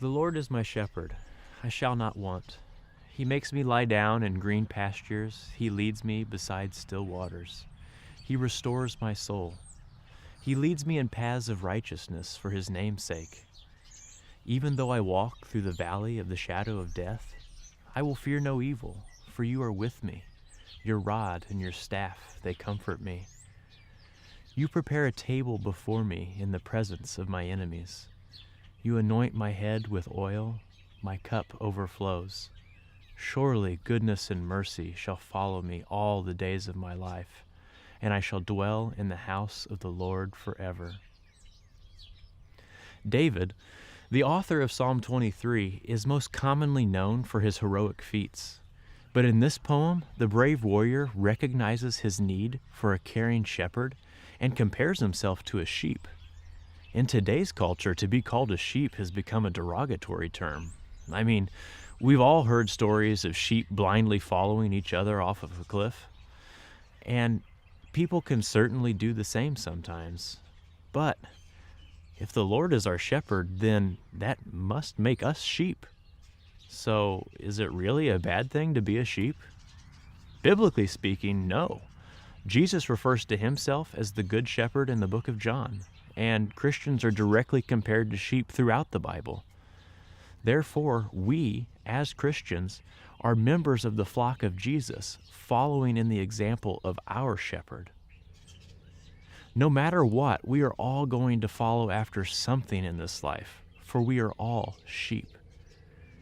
The Lord is my shepherd, I shall not want. He makes me lie down in green pastures. He leads me beside still waters. He restores my soul. He leads me in paths of righteousness for his name's sake. Even though I walk through the valley of the shadow of death, I will fear no evil, for you are with me. Your rod and your staff, they comfort me. You prepare a table before me in the presence of my enemies. You anoint my head with oil, my cup overflows. Surely goodness and mercy shall follow me all the days of my life, and I shall dwell in the house of the Lord forever. David, the author of Psalm 23, is most commonly known for his heroic feats. But in this poem, the brave warrior recognizes his need for a caring shepherd and compares himself to a sheep. In today's culture, to be called a sheep has become a derogatory term. I mean, we've all heard stories of sheep blindly following each other off of a cliff. And people can certainly do the same sometimes. But if the Lord is our shepherd, then that must make us sheep. So is it really a bad thing to be a sheep? Biblically speaking, no. Jesus refers to himself as the Good Shepherd in the book of John, and Christians are directly compared to sheep throughout the Bible. Therefore, we, as Christians, are members of the flock of Jesus, following in the example of our shepherd. No matter what, we are all going to follow after something in this life, for we are all sheep.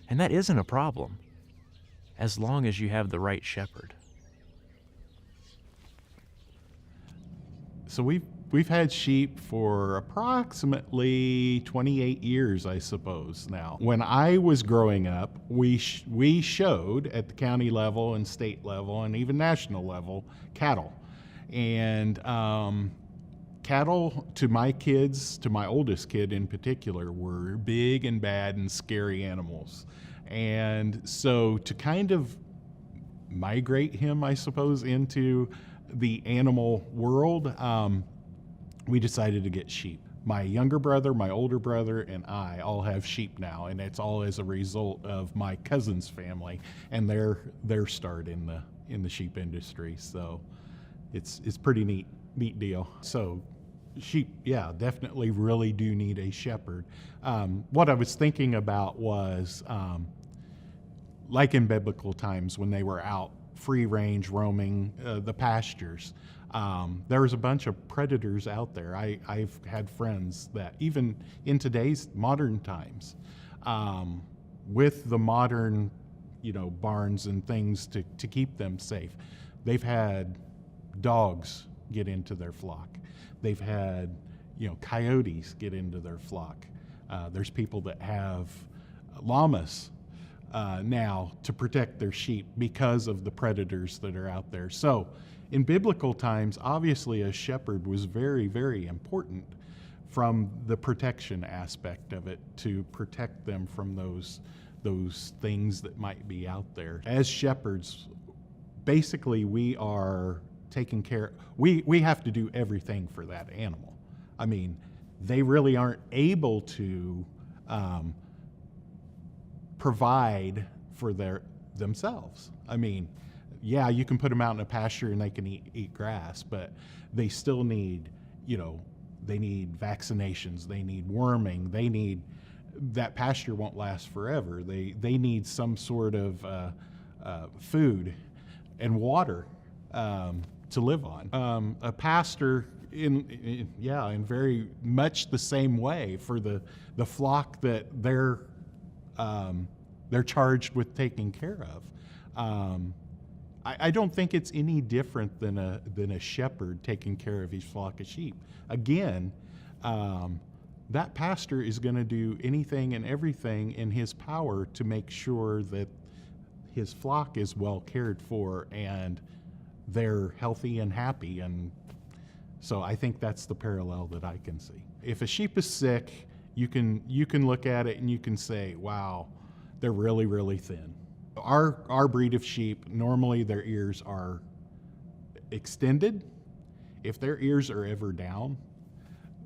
And that isn't a problem, as long as you have the right shepherd. So we've had sheep for approximately 28 years, I suppose now. When I was growing up, we showed at the county level and state level and even national level cattle. And cattle, to my kids, to my oldest kid in particular, were big and bad and scary animals. And so to kind of migrate him, I suppose, into the animal world, we decided to get sheep. My younger brother, my older brother, and I all have sheep now, and it's all as a result of my cousin's family and their start in the sheep industry. So it's pretty neat deal. So sheep, yeah, definitely really do need a shepherd. What I was thinking about was like in biblical times when they were out free range roaming the pastures. There was a bunch of predators out there. I've had friends that even in today's modern times, with the modern, barns and things to keep them safe, they've had dogs get into their flock. They've had, coyotes get into their flock. There's people that have llamas now to protect their sheep because of the predators that are out there. So in biblical times, obviously a shepherd was very, very important from the protection aspect of it, to protect them from those things that might be out there. As shepherds, basically we are taking care, we have to do everything for that animal. I mean, they really aren't able to provide for themselves. I mean, yeah, you can put them out in a pasture and they can eat grass, but they still need, they need vaccinations, they need worming, that pasture won't last forever. They need some sort of food and water to live on. A pastor in very much the same way for the flock that they're charged with taking care of. I don't think it's any different than a shepherd taking care of his flock of sheep. Again, that pastor is going to do anything and everything in his power to make sure that his flock is well cared for and they're healthy and happy. And so I think that's the parallel that I can see. If a sheep is sick, you can look at it and you can say, wow, they're really, really thin. Our breed of sheep, normally their ears are extended. If their ears are ever down,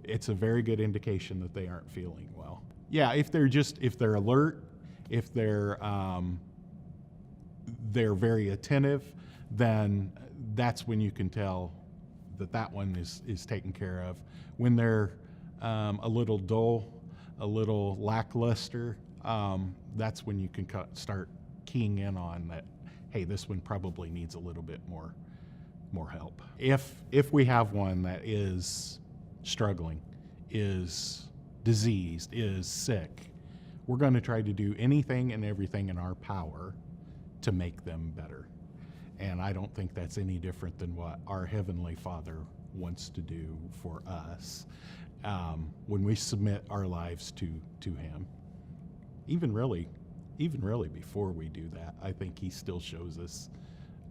it's a very good indication that they aren't feeling well. Yeah, if they're alert, if they're very attentive, then that's when you can tell that one is taken care of. When they're a little dull, a little lackluster, that's when you can start keying in on that. Hey, this one probably needs a little bit more help. If we have one that is struggling, is diseased, is sick, we're going to try to do anything and everything in our power to make them better. And I don't think that's any different than what our Heavenly Father wants to do for us when we submit our lives to Him. Even really before we do that, I think He still shows us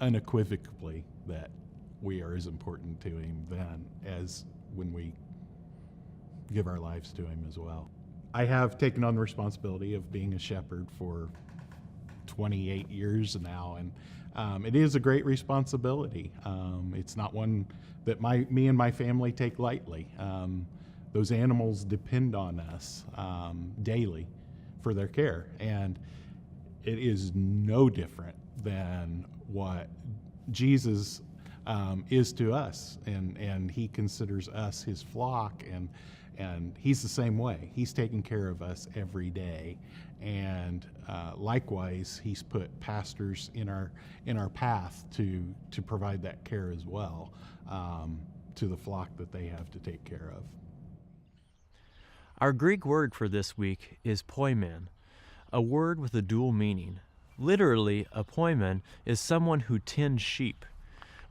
unequivocally that we are as important to Him then as when we give our lives to Him as well. I have taken on the responsibility of being a shepherd for 28 years now, and it is a great responsibility. It's not one that me and my family take lightly. Those animals depend on us daily for their care, and it is no different than what Jesus is to us, and He considers us His flock, and He's the same way. He's taking care of us every day, and likewise, He's put pastors in our path to provide that care as well to the flock that they have to take care of. Our Greek word for this week is poimen, a word with a dual meaning. Literally, a poimen is someone who tends sheep,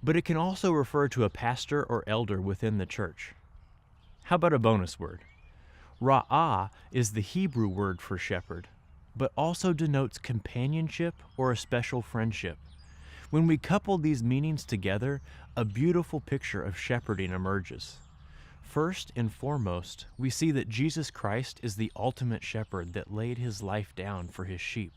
but it can also refer to a pastor or elder within the church. How about a bonus word? Ra'ah is the Hebrew word for shepherd, but also denotes companionship or a special friendship. When we couple these meanings together, a beautiful picture of shepherding emerges. First and foremost, we see that Jesus Christ is the ultimate shepherd that laid His life down for His sheep.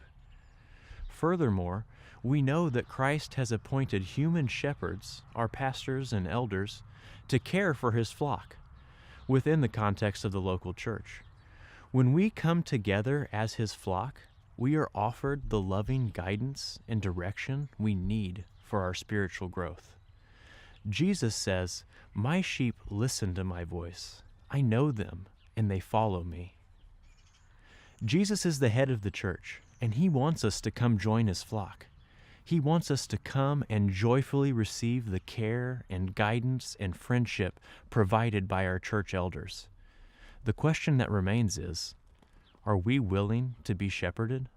Furthermore, we know that Christ has appointed human shepherds, our pastors and elders, to care for His flock within the context of the local church. When we come together as His flock, we are offered the loving guidance and direction we need for our spiritual growth. Jesus says, "My sheep listen to my voice. I know them, and they follow me." Jesus is the head of the church, and He wants us to come join His flock. He wants us to come and joyfully receive the care and guidance and friendship provided by our church elders. The question that remains is, are we willing to be shepherded?